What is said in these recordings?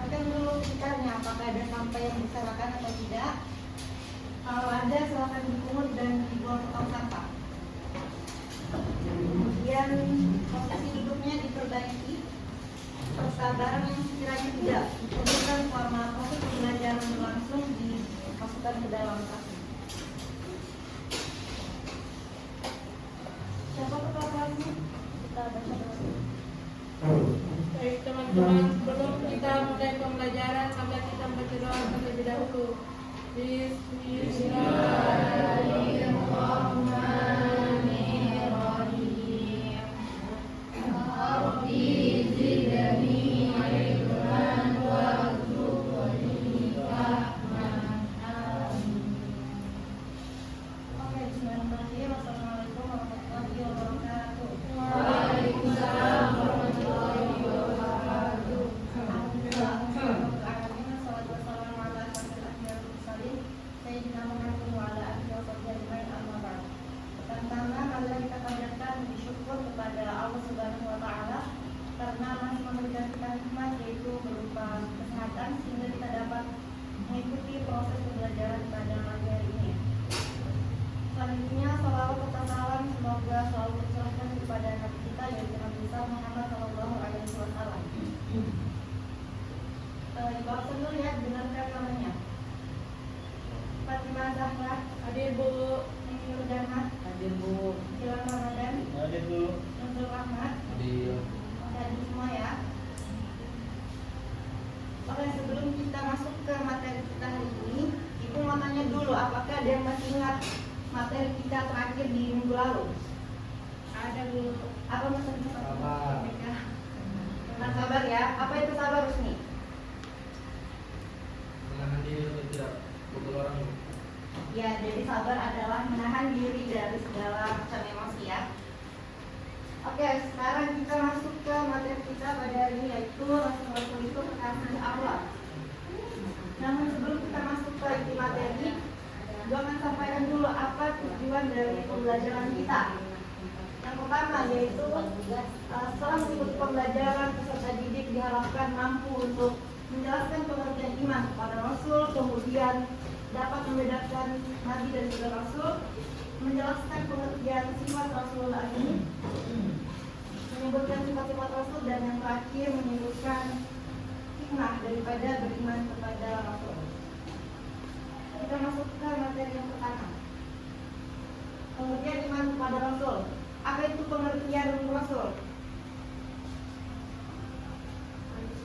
perhatikan dulu sekitarnya, apakah ada sampah yang berserakan atau tidak. Kalau ada, silakan dipungut dan dibuang ke tong sampah. Kemudian posisi duduknya diperbaiki, kesabaran yang sekiranya tidak diperlukan selama proses pembelajaran berlangsung dimasukkan ke dalam kelas. Siapa ketua kelasnya? Kita baca dulu. Baik teman-teman, sebelum kita mulai pembelajaran, maka kita membaca doa terlebih dahulu. Bismillahirrahmanirrahim. Rabbi zidni ilman warzuqni fahman. Amin. Oke, bismillahirrahmanirrahim. Assalamualaikum warahmatullahi wabarakatuh. Waalaikumsalam warahmatullahi wabarakatuh. Alhamdulillah, salatu wassalamu ala asyrofil anbiya'i wal mursalin sayyidina Muhammadin wa ala alihi wa sahbihi ajmain, amma ba'd. Pertama, marilah kita panjatkan bersyukur kepada Allah Subhanahu wa taala karena masih memberikan kita nikmat, yaitu berupa kesehatan, sehingga kita dapat mengikuti proses pembelajaran pada pagi hari ini. Selanjutnya, salawat serta salam semoga selalu tercurahkan kepada Nabi kita, yaitu Nabi besar Muhammad Shallallahu Alaihi Wasallam. Di bawah dulu ya, dengarkan namanya. Fatimah Zahra, Hadir Bu. Nur Dahmat, Hadir Bu. Ilham Ramadan, Hadir Bu. Nurul Rahmat. Hadir. Hadir semua ya. Oke, sebelum kita masuk ke materi kita hari ini, Ibu mau tanya dulu, apakah ada yang masih ingat materi kita terakhir di minggu lalu? Ada Bu. Apa materi kita? Sabar. Tentang sabar ya. Apa itu sabar, Rusni? Menahan diri untuk tidak pukul orang. Ya, jadi sabar adalah menahan diri dari segala macam emosi ya. Oke, sekarang kita masuk ke materi kita pada hari ini, yaitu Rasul itu kekasih Allah. Namun sebelum kita masuk ke inti materi, gue akan sampaikan dulu apa tujuan dari pembelajaran kita. Yang pertama yaitu setelah mengikuti pembelajaran, peserta didik diharapkan mampu untuk menjelaskan pengertian iman kepada Rasul, kemudian dapat membedakan Nabi dan juga Rasul, menjelaskan pengertian sifat Rasulullah ini, menyebutkan sifat-sifat Rasul, dan yang terakhir menyebutkan hikmah daripada beriman kepada Rasul. Kita masuk ke materi yang pertama. Kemudian iman kepada Rasul. Apa itu pengertian Rasul?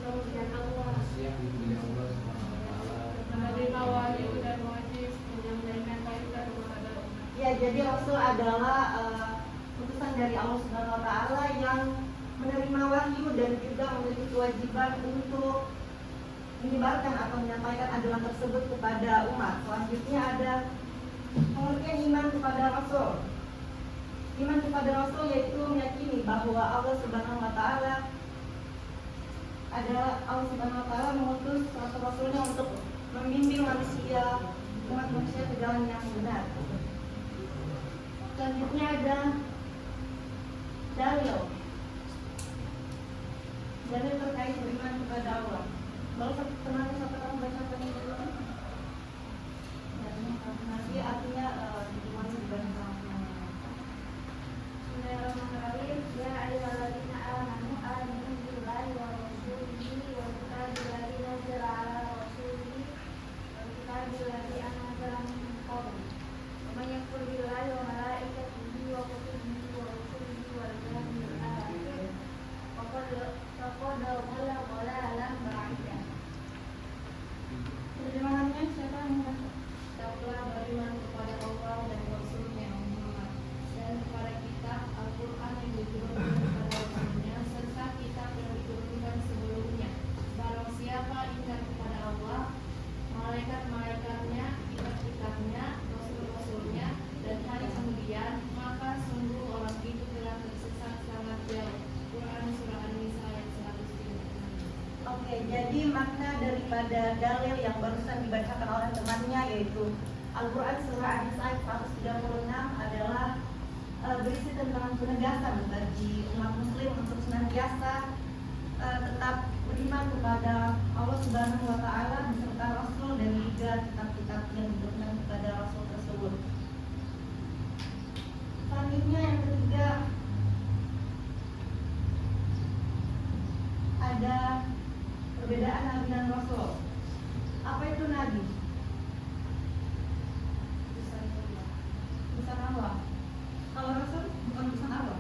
Kemudian Allah Yang dipilih Allah Subhanahu wa taala. menerima wahyu dan wajib menyampaikan kaitan kepada umat. Ya, jadi Rasul adalah utusan dari Allah Subhanahu wa taala yang menerima wahyu dan juga memiliki kewajiban untuk menyebarkan atau menyampaikan ajaran tersebut kepada umat. Selanjutnya ada pengertian iman kepada Rasul. Iman kepada Rasul yaitu meyakini bahwa Allah Subhanahu wa taala adalah Allah Subhanahu wa taala mengutus rasul-rasulnya untuk membimbing manusia, umat manusia ke jalan yang benar. Selanjutnya ada dalil. Dalil terkait beriman kepada Allah. Baru pernah satu orang baca tadi dulu. Nanti artinya beriman kepada Allah. Bismillahirrahmanirrahim. Ya ayyuhalladzina amanu aminu billahi wa rasulihi wa kitabil ladzi nazzala ala rasulihi wa kitabil ladzi anzala min qabl. Wa man yakfur billahi wa malaikatihi wa kutubihi wa rusulihi wal yawmil akhir faqad dhalla dhalalan ba'ida. Terjemahannya siapa yang membaca? Telah beriman kepada Allah dan Rasulnya Muhammad, dan kepada kitab Al-Quran yang diturunkan kepada Rasulnya, serta kitab yang diturunkan sebelumnya. Barang siapa ingkar kepada Allah, malaikat-malaikatnya, kitab-kitabnya, rasul-rasulnya, dan hari kemudian, maka sungguh orang itu telah tersesat sangat jauh. Quran Surah An-Nisa ayat 136. Oke, jadi makna daripada dalil yang barusan dibacakan oleh temannya yaitu Al-Quran Surah An-Nisa ayat 136 adalah berisi tentang penegasan bagi umat muslim untuk senantiasa tetap beriman kepada Allah Subhanahu wa taala beserta Rasul dan juga kitab-kitab yang diturunkan kepada Rasul tersebut. Selanjutnya yang ketiga ada perbedaan Nabi dan Rasul. Apa itu Nabi? Utusan Allah. Kalau Rasul bukan utusan Allah.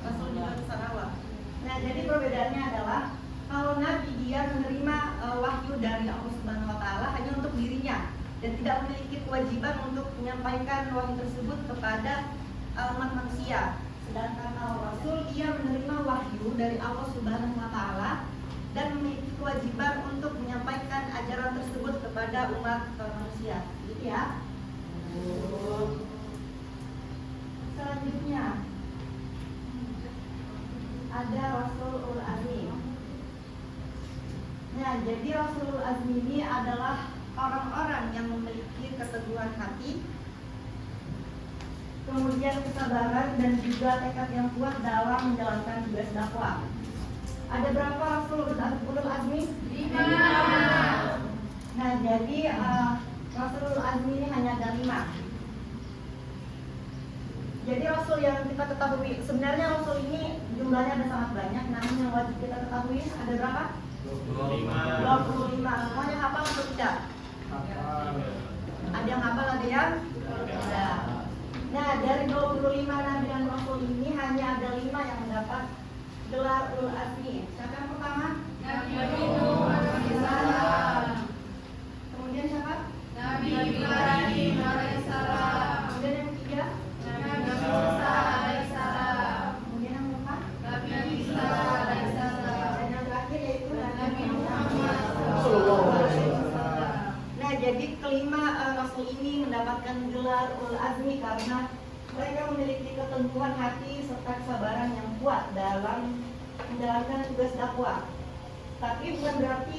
Rasul juga utusan Allah. Nah, jadi perbedaannya adalah kalau Nabi dia menerima wahyu dari Allah Subhanahu wa taala hanya untuk dirinya dan tidak memiliki kewajiban untuk menyampaikan wahyu tersebut kepada umat manusia. Sedangkan kalau Rasul dia menerima wahyu dari Allah Subhanahu wa taala dan memiliki kewajiban untuk menyampaikan ajaran tersebut kepada umat manusia. Gitu ya. Selanjutnya ada Rasulul Azmi. Nah, jadi Rasulul Azmi ini adalah orang-orang yang memiliki keteguhan hati, kemudian kesabaran dan juga tekad yang kuat dalam menjalankan tugas dakwah. Ada berapa Rasulul Azmi? 5. Nah, jadi Rasulul Azmi ini hanya ada 5. Jadi Rasul yang kita ketahui, sebenarnya Rasul ini jumlahnya ada sangat banyak, namun yang wajib kita ketahui ada berapa? 25. Semuanya hafal atau tidak? Ada yang hafal, ada yang tidak. Nah, dari 25 Nabi dan Rasul ini hanya ada 5 yang mendapat gelar Ulul Azmi. Siapa yang pertama? Nabi Nuh alaihissalam. Kemudian siapa? Nabi Ibrahim alaihissalam. Kemudian yang ketiga? Nabi Musa alaihissalam. Kemudian yang keempat? Nabi Isa alaihissalam. Dan yang terakhir yaitu Nabi Muhammad sallallahu. Nah, jadi kelima Rasul ini mendapatkan gelar Ulul Azmi karena mereka memiliki keteguhan hati serta kesabaran yang kuat dalam menjalankan tugas dakwah. Tapi bukan berarti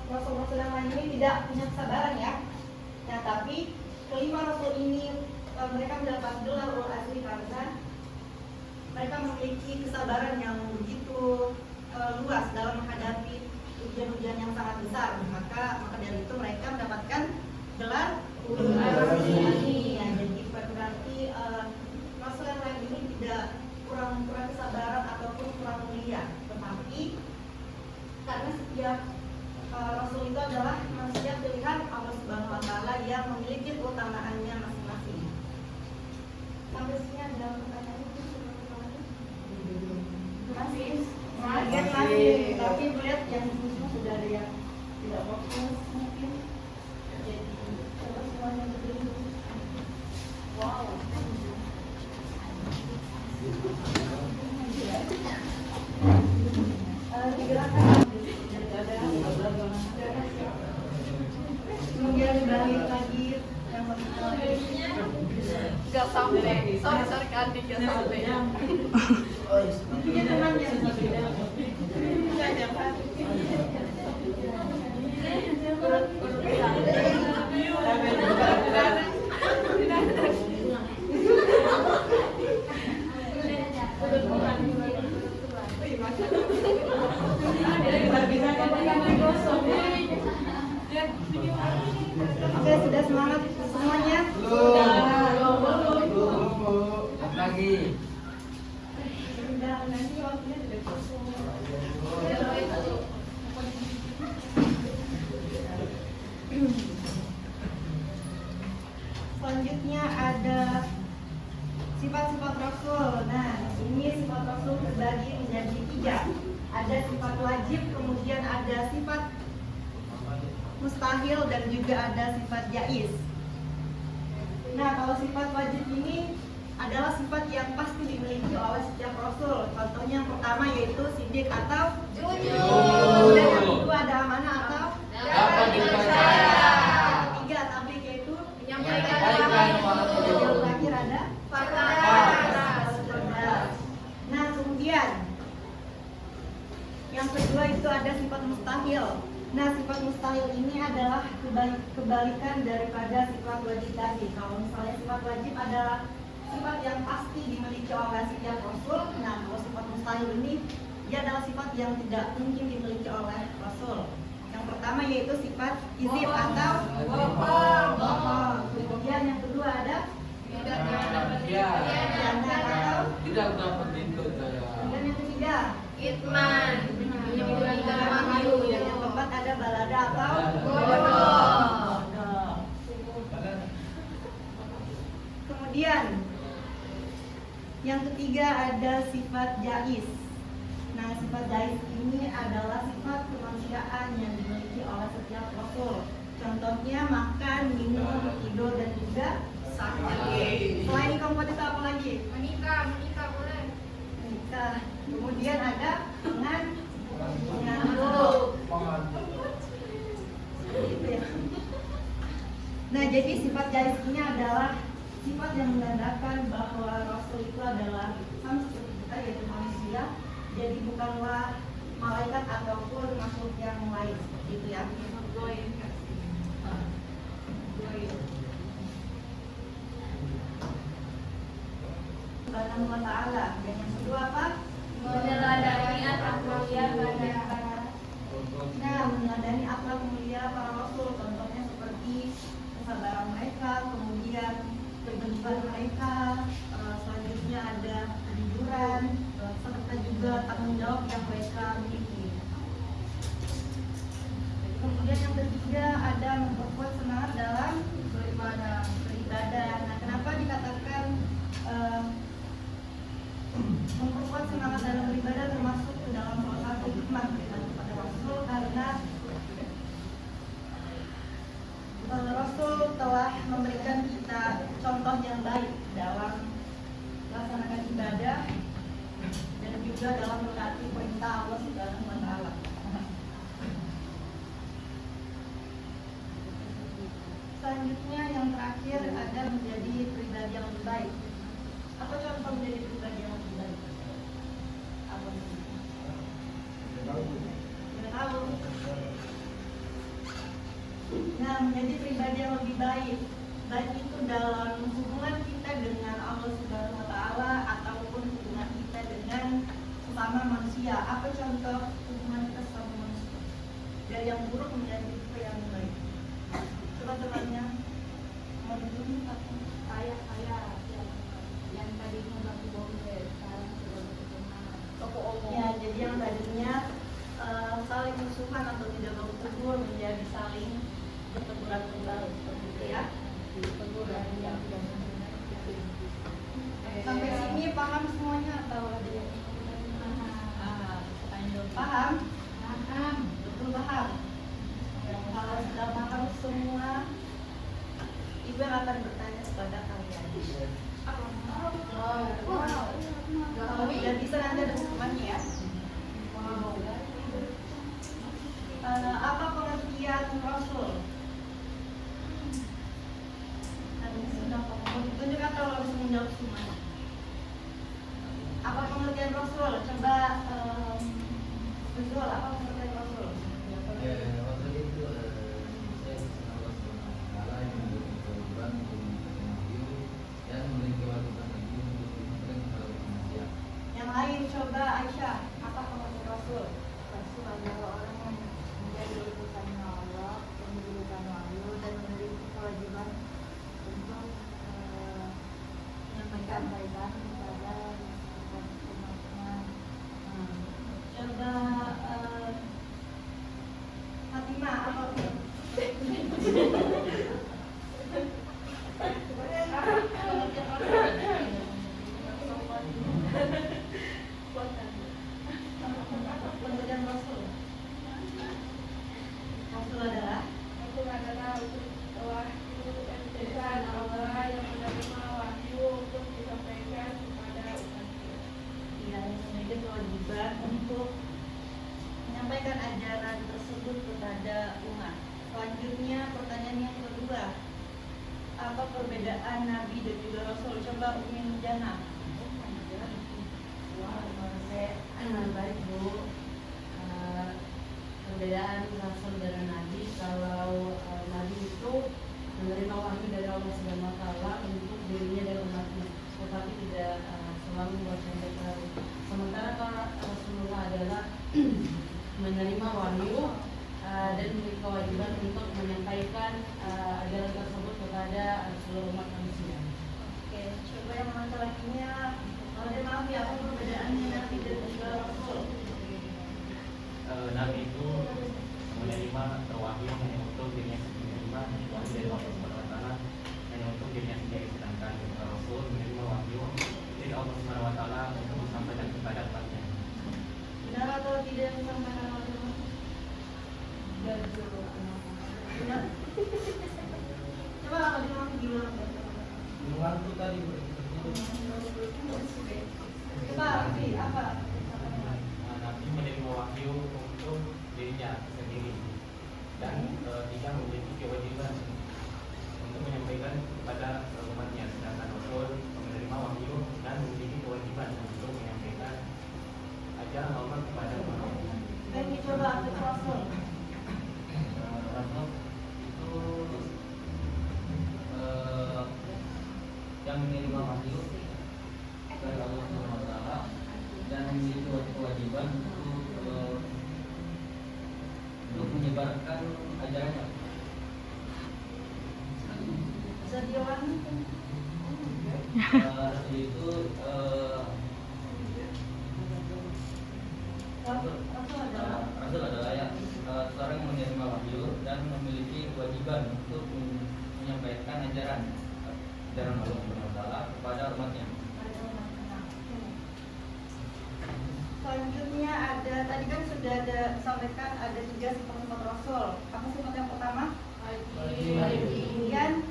Rasul-Rasul yang lain ini tidak punya kesabaran ya. Nah, tapi kelima Rasul ini mereka mendapat gelar Ulul Azmi karena mereka memiliki kesabaran yang begitu luas dalam menghadapi ujian-ujian yang sangat besar. Maka dari itu mereka mendapatkan gelar Ulul Azmi. Ya, jadi berarti Rasul yang lain ini tidak kurang kesabaran ataupun kurang mulia, tetapi karena setiap Rasul itu adalah manusia pilihan Allah Subhanahu wa taala yang memiliki keutamaannya masing-masing. Sampai sini ada pertanyaan masih, tapi melihat yang semua sudah ada yang tidak fokus mungkin. Jadi coba semuanya berdiri. Wow. Kemudian balik lagi yang Gak sampai, sorry Kandi, gak sampai. punya temannya Oke, sudah semangat semuanya? Sudah. Lagi. Sudah, nanti waktunya sudah kosong. Selanjutnya ada sifat-sifat Rasul. Nah, ini sifat Rasul terbagi menjadi 3. Ada sifat wajib, kemudian ada sifat mustahil dan juga ada sifat jaiz. Nah, kalau sifat wajib ini adalah sifat yang pasti dimiliki oleh setiap Rasul. Contohnya yang pertama yaitu sidik atau jujur. Dan yang kedua ada amanah atau Dapat dipercaya. Yang ketiga tabligh yaitu menyampaikan. Yang terakhir ada cerdas. Nah, kemudian yang kedua itu ada sifat mustahil. Nah, sifat mustahil ini adalah kebalikan daripada sifat wajib tadi. Kalau misalnya sifat wajib adalah sifat yang pasti dimiliki oleh setiap Rasul. Nah, kalau sifat mustahil ini dia adalah sifat yang tidak mungkin dimiliki oleh Rasul. Yang pertama yaitu sifat izib atau bohong. Kemudian yang kedua ada khianat atau Tidak dapat dituntut saya. kemudian yang ketiga Itman. Menyembunyikan wahyu. dan yang keempat ada balada atau Bodoh. Kemudian yang ketiga ada sifat jais. Nah, sifat jais ini adalah sifat kemanusiaan yang dimiliki oleh setiap rasul. Contohnya makan, minum, tidur dan juga sakit. Selain ini keempat itu apa lagi? Menikah boleh. Menikah. Kemudian ada Ngantuk. Gitu ya. Nah, jadi sifat jais ini adalah sifat yang menandakan bahwa Rasul itu adalah sama seperti kita, yaitu manusia. Jadi bukanlah malaikat ataupun makhluk yang lain, gitu ya. Subhanahu wa ta'ala. Dan yang kedua apa? Meneladani akhlak mulia pada Nah, meneladani akhlak mulia para rasul, contohnya seperti kesabaran mereka, kemudian kebencian mereka, selanjutnya ada kejujuran, serta juga tanggung jawab yang mereka miliki. Kemudian yang ketiga ada memperkuat semangat dalam beribadah. Nah, kenapa dikatakan memperkuat semangat dalam beribadah termasuk ke dalam salah satu hikmah kepada Rasul, karena Rasul telah memberikan kita contoh yang baik dalam melaksanakan ibadah dan juga dalam menaati perintah Allah Subhanahu wa Ta'ala. Selanjutnya yang terakhir ada menjadi pribadi yang lebih baik. Apa contoh menjadi pribadi yang lebih baik? Apa? Tidak tahu. Nah, menjadi pribadi yang lebih baik, baik itu dalam hubungan kita dengan Allah Subhanahu wa Ta'ala ataupun hubungan kita dengan sesama manusia. Apa contoh hubungan kita sesama manusia? Dari yang buruk menjadi yang baik. Coba temannya mau dulu saya yang tadinya batu bombe sekarang sudah berteman. Toko omong. ya, jadi yang tadinya saling musuhan atau tidak bertegur menjadi saling berteguran kembali, seperti itu ya. Teguran yang tidak benar. Sampai sini paham semuanya atau ada yang paham? Paham. Betul paham. Kalau sudah paham semua, Ibu akan bertanya kepada kalian. Kalau tidak bisa nanti ada hukumannya ya. Apa pengertian Rasul? Tunjukkan kalau bisa menjawab semuanya. Apa pengertian Rasul? Coba visual, apa pengertian Rasul? Waktu itu saya senang Allah yang memberi kewajiban untuk menghadiri dan memiliki kewajiban lagi untuk memberikan kepada manusia. Yang lain coba Aisyah, apa pengertian Rasul? Rasul adalah orang yang menjadi utusan Allah, memberikan wahyu dan memiliki kewajiban untuk menyampaikan kepada umat-umat. Coba Fatimah, apa? Pengertian Rasul. Rasul adalah Rasul adalah wahyu dan utusan Allah yang menerima wahyu untuk disampaikan kepada umatnya. yang memiliki kewajiban untuk menyampaikan ajaran tersebut kepada umat. Selanjutnya pertanyaan yang kedua, apa perbedaan Nabi dan juga Rasul? Coba Umi Mujana. Wah, menurut saya baik Bu. Perbedaan Rasul dan Nabi, kalau Nabi itu menerima wahyu dari Allah Subhanahu wa Ta'ala untuk dirinya dan umatnya, tetapi tidak selalu membuat sampai. Sementara kalau Rasul Rasulullah adalah menerima wahyu dan memiliki kewajiban untuk menyampaikan ajaran tersebut kepada seluruh umat manusia. Oke, coba yang laki-lakinya. Ada maaf ya, apa perbedaannya Nabi dan juga Rasul? Nabi itu menerima wahyu hanya untuk dirinya sendiri, menerima wahyu dari Allah Subhanahu Wa Taala hanya untuk dirinya sendiri, sedangkan Rasul menerima wahyu dari Allah Subhanahu Wa Taala untuk disampaikan kepada umatnya. Benar atau tidak yang disampaikan oleh Rasul? Benar. Coba kalau dia mau gimana? Mengantuk tadi. Coba Rafi, apa? Nabi menerima wahyu untuk dirinya sendiri dan tidak memiliki kewajiban untuk menyampaikan kepada umatnya, sedangkan Rasul menerima wahyu dan memiliki kewajiban untuk menyampaikan ajaran Allah kepada umatnya. Dan dicoba untuk Rasul. Rasul itu yang menerima wahyu dari Allah Subhanahu Wa Taala dan memiliki kewajiban untuk menyebarkan ajarannya. Bisa diulangi? Rasul itu Rasul adalah ya seorang yang menerima wahyu dan memiliki kewajiban untuk menyampaikan ajaran Allah Subhanahu Wa Taala kepada umatnya. Selanjutnya ada, tadi kan sudah ada sampaikan ada 3 sifat-sifat Rasul. Apa sifat yang pertama? Kemudian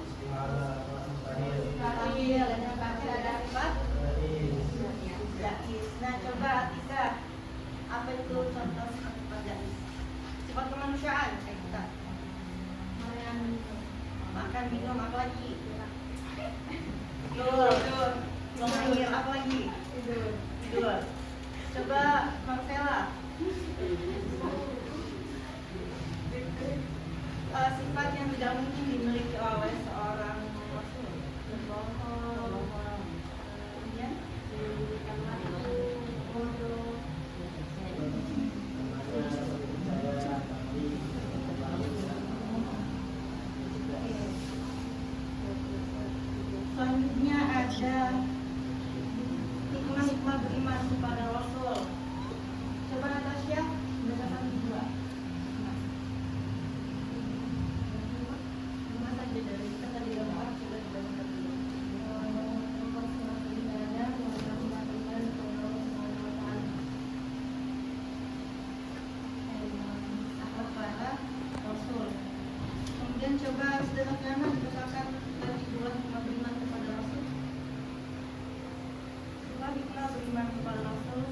adil, dan yang terakhir ada sifat jais. Nah, coba Atika, apa itu contoh sifat jais? Sifat kemanusiaan kayak kita. Makan, minum, apa lagi? Tidur, air, apa lagi? Tidur. Coba Marcella. Sifat yang tidak mungkin dimiliki oleh seorang Rasul. Berbohong, kemudian selanjutnya ada hikmah-hikmah beriman kepada Rasul. Coba Natasha, berdasarkan 2. Lima saja dari kita tadi gambar sudah dibahas dulu. Akhlak kepada Rasul. Kemudian coba sederhana berdasarkan dari 2 hikmah beriman kepada Rasul. Coba hikmah beriman kepada Rasul.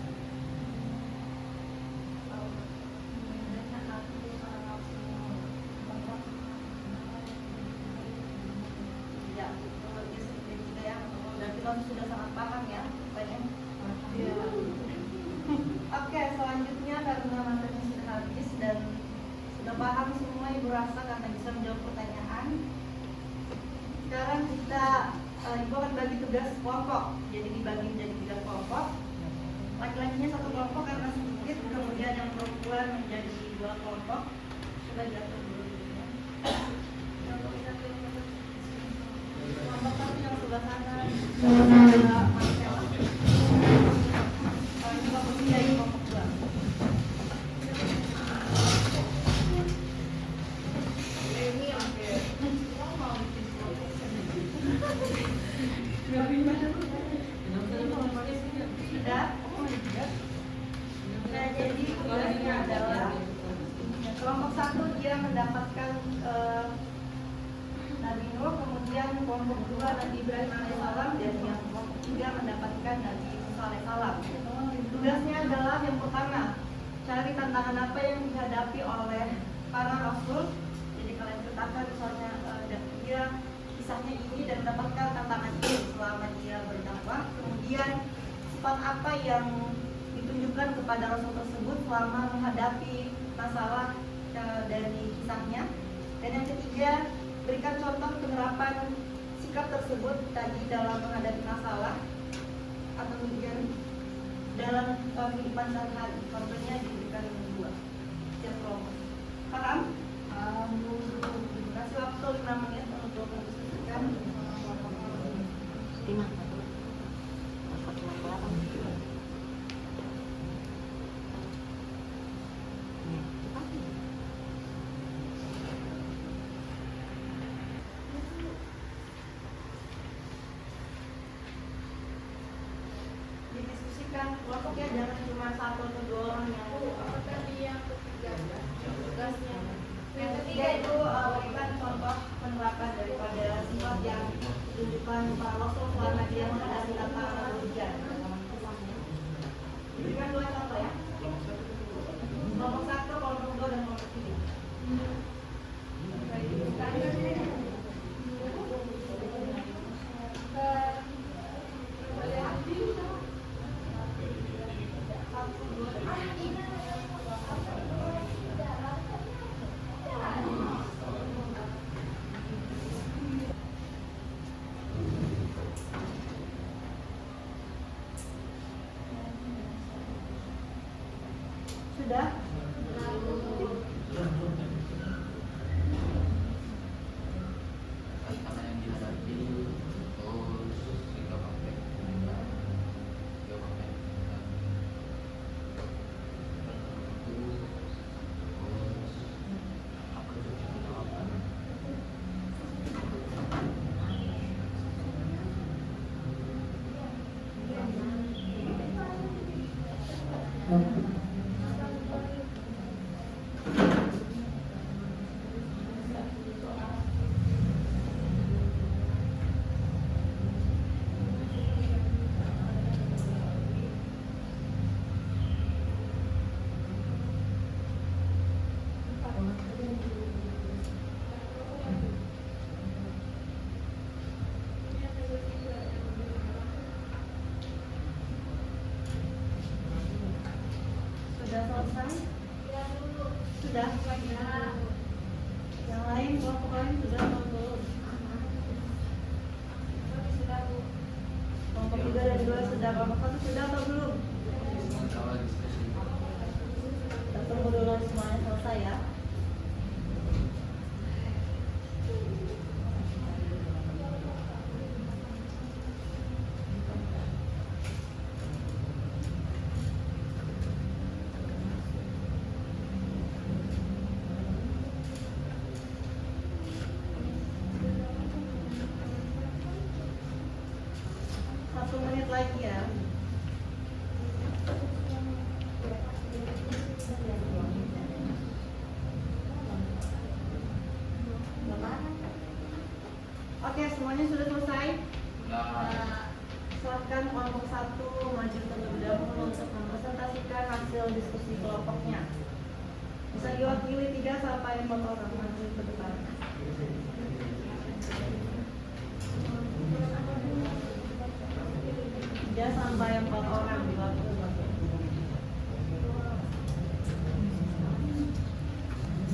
Ya, kalau dia seperti kita ya, berarti kamu sudah sangat paham ya, banyak. Oke, selanjutnya karena materinya sudah habis dan sudah paham semua Ibu rasa karena bisa menjawab pertanyaan. Sekarang kita Ibu akan bagi tugas kelompok. Jadi dibagi menjadi 3 kelompok. Laki-lakinya 1 kelompok karena sedikit, kemudian yang perempuan menjadi 2 kelompok. Coba diatur dulu. Kelompok 1 yang sebelah kanan. Marcella. Kelompok 3 ini kelompok 2. Sudah? Nah, jadi tugasnya adalah kelompok 1 dia mendapatkan Nabi Nuh, kemudian kelompok 2 Nabi Ibrahim alaihissalam, dan yang kelompok 3 mendapatkan Nabi Musa alaihissalam. Tugasnya adalah yang pertama, cari tantangan apa yang dihadapi oleh para rasul. Jadi kalian ceritakan misalnya dia kisahnya ini dan mendapatkan tantangan ini selama dia berdakwah. Kemudian sifat apa yang ditunjukkan kepada rasul tersebut selama menghadapi masalah dari kisahnya. Dan yang ketiga, berikan contoh penerapan sikap tersebut tadi dalam menghadapi masalah. Atau kemudian dalam kehidupan sehari-hari. Contohnya diberikan 2 setiap kelompok. Paham? Kasih waktu 5 menit untuk mendiskusikan. 5. Didiskusikan kelompoknya, jangan cuma 1 atau 2 orang yang Apa tadi yang ketiga? Tugasnya. yang ketiga itu berikan contoh penerapan daripada sifat yang ditunjukkan para Rasul selama dia menghadapi tantangan ujian. Berikan 2 contoh ya. Kelompok 1, kelompok 2, dan kelompok 3. Sudah? Tantangan yang dihadapi, terus sikap apa yang ditunjukkan, jawab apa yang ditunjukkan, terus apa itu jawaban. Sudah selesai? Sudah? Yang lain, kelompok lain sudah atau belum? Kelompok 3 dan 2 sudah, kelompok 1 sudah atau belum? Sementara diskusi. Kita tunggu dulu semuanya selesai ya. Satu menit lagi ya. Oke, semuanya sudah selesai. Nah, Silakan kelompok 1 maju terlebih dahulu untuk mempresentasikan hasil diskusi kelompoknya. Bisa diwakili 3 sampai 4 orang maju ke depan. 3 sampai 4 orang diwakili.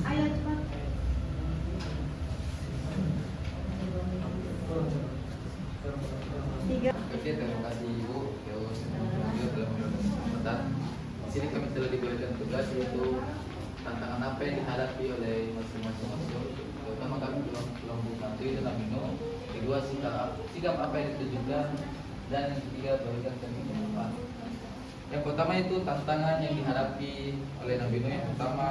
Ayo cepat. Tiga. Oke, terima kasih Ibu. Terus juga telah memberikan kesempatan. Di sini kami telah diberikan tugas yaitu tantangan apa yang dihadapi oleh masing-masing unsur. Terutama kami kelompok 1 itu Namino. Kedua sikap apa yang ditunjukkan, dan yang ketiga berikan kesimpulan. Yang pertama itu tantangan yang dihadapi oleh Nabi Nuh. Yang pertama,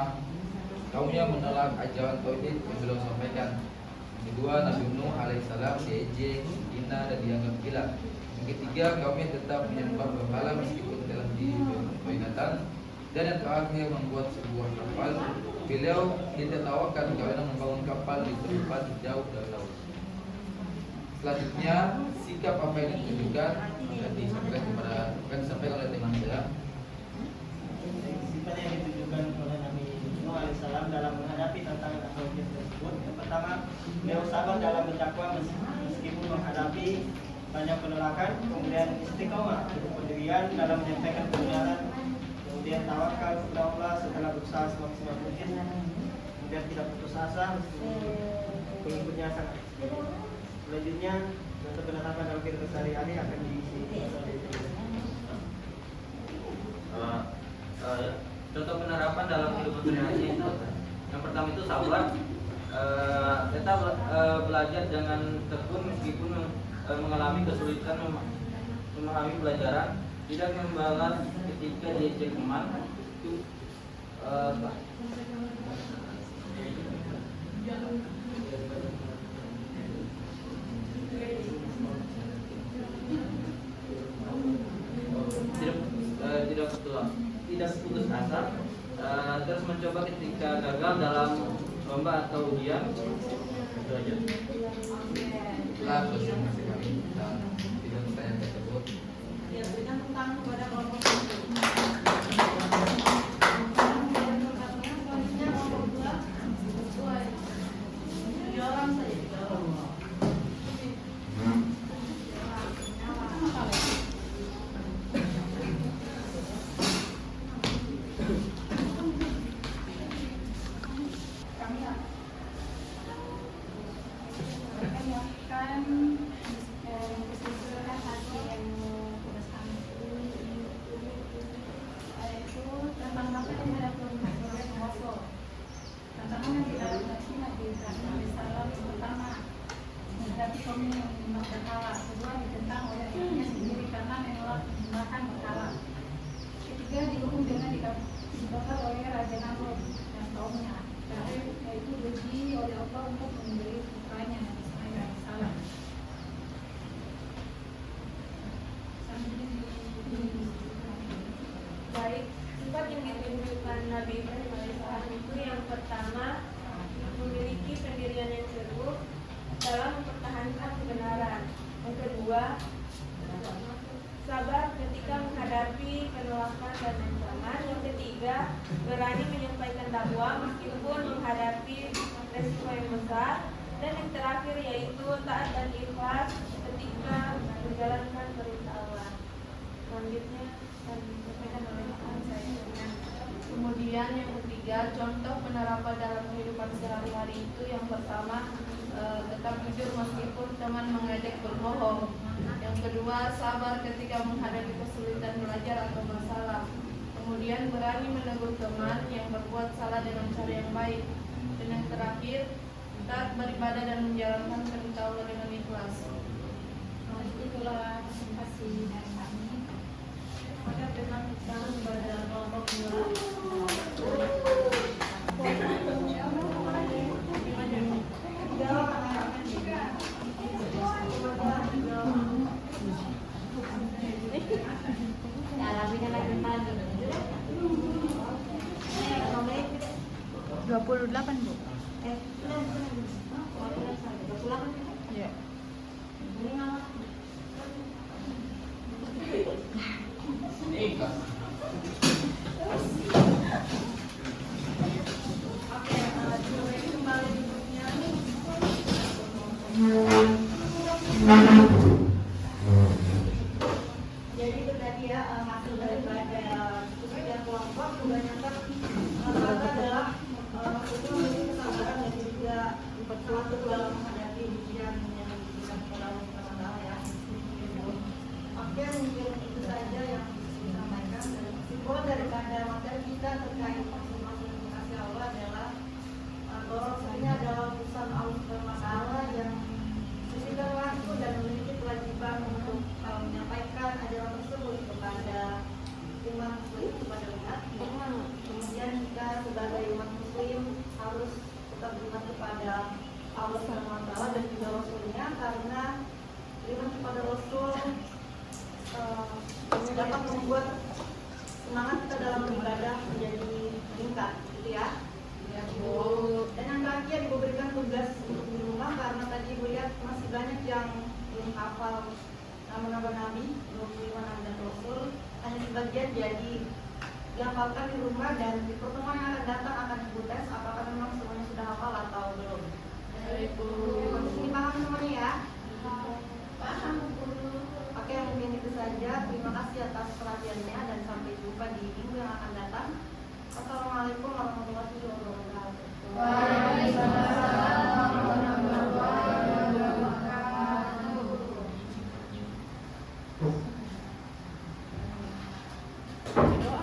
kaumnya menolak ajaran tauhid yang beliau sampaikan. Yang kedua, Nabi Nuh alaihissalam diejek, dihina, dan dianggap gila. Yang ketiga, kaumnya tetap menyembah berhala meskipun telah diperingatkan. Dan yang terakhir, membuat sebuah kapal. Beliau ditertawakan karena membangun kapal di tempat jauh dari laut. Selanjutnya, sikap apa yang ditunjukkan akan disampaikan oleh teman saya. Sifat yang ditunjukkan oleh Nabi Nuh alaihissalam dalam menghadapi tantangan atau ujian tersebut. Yang pertama, beliau sabar dalam berdakwah meskipun menghadapi banyak penolakan. Kemudian istiqomah, pendirian dalam menyampaikan kebenaran. Kemudian tawakal kepada Allah setelah berusaha semaksimal mungkin. Kemudian tidak putus asa meskipun pengikutnya sangat. Selanjutnya, untuk penerapan dalam kehidupan sehari-hari akan diisi. contoh penerapan dalam kehidupan sehari-hari itu yang pertama itu sabar. Kita belajar jangan tekun meskipun mengalami kesulitan memahami pelajaran, tidak membalas ketika diajak teman itu tidak putus asa, terus mencoba ketika gagal dalam lomba atau ujian. Itu aja. Itulah konsentrasi kami dan tiga pertanyaan tersebut. Ya, berikan tentang kepada kelompok satu. Selanjutnya kelompok dua. Tiga orang saja. Ketiga, dihukum dengan dibakar oleh Raja Namrud dan kaumnya. Terakhir, yaitu diuji oleh Allah untuk memberi putranya Nabi Sallallahu. Baik, sifat yang ditunjukkan Nabi Ibrahim alaihissalam itu yang pertama memiliki pendirian yang teguh dalam mempertahankan kebenaran. Yang kedua, sabar ketika menghadapi penolakan dan ancaman. Yang ketiga, berani menyampaikan dakwah meskipun menghadapi resiko yang besar. Dan yang terakhir yaitu taat dan ikhlas ketika menjalankan perintah Allah. Selanjutnya akan disampaikan oleh saya. Kemudian yang ketiga, contoh penerapan dalam kehidupan sehari-hari itu yang pertama, tetap jujur meskipun teman mengajak berbohong. Yang kedua, sabar ketika menghadapi kesulitan belajar atau masalah. Kemudian berani menegur teman yang berbuat salah dengan cara yang baik. Dan yang terakhir, taat beribadah dan menjalankan perintah Allah dengan ikhlas. Itulah presentasi dari kami. Maka dengan tangan kepada kelompok dua. Ya, rapinya lagi pagi. 28 Bu. 28. Iya. Ini nama. Oke, kembali duduknya. Jadi itu tadi ya hasil daripada tiga kelompok kebanyakan rata-rata adalah itu memiliki kesabaran dan juga berkuat dalam menghadapi ujian yang diberikan kepada Allah SWT ya. Oke, mungkin itu saja yang disampaikan. Dan kesimpulan daripada materi kita terkait masing-masing kasih Allah adalah bahwa ini adalah urusan Allah SWT yang memberikan waktu dan memiliki kewajiban untuk menyampaikan ajaran tersebut kepada umat muslim, kepada umat. Kemudian kita sebagai umat muslim harus tetap beriman kepada Allah SWT dan juga Rasulnya, karena beriman kepada Rasul dapat membuat semangat kita dalam beribadah menjadi meningkat, gitu ya. Dan yang terakhir Ibu berikan tugas untuk di rumah, karena tadi Ibu lihat masih banyak yang belum hafal nama-nama Nabi, 25 Nabi dan Rasul, hanya sebagian, jadi dihafalkan di rumah dan di pertemuan yang akan datang akan Ibu tes apakah memang semuanya sudah hafal atau belum. Ini paham semuanya ya? Paham. Oke, mungkin itu saja. Terima kasih atas perhatiannya dan sampai jumpa di minggu yang akan datang. Assalamualaikum warahmatullahi wabarakatuh. Waalaikumsalam warahmatullahi wabarakatuh.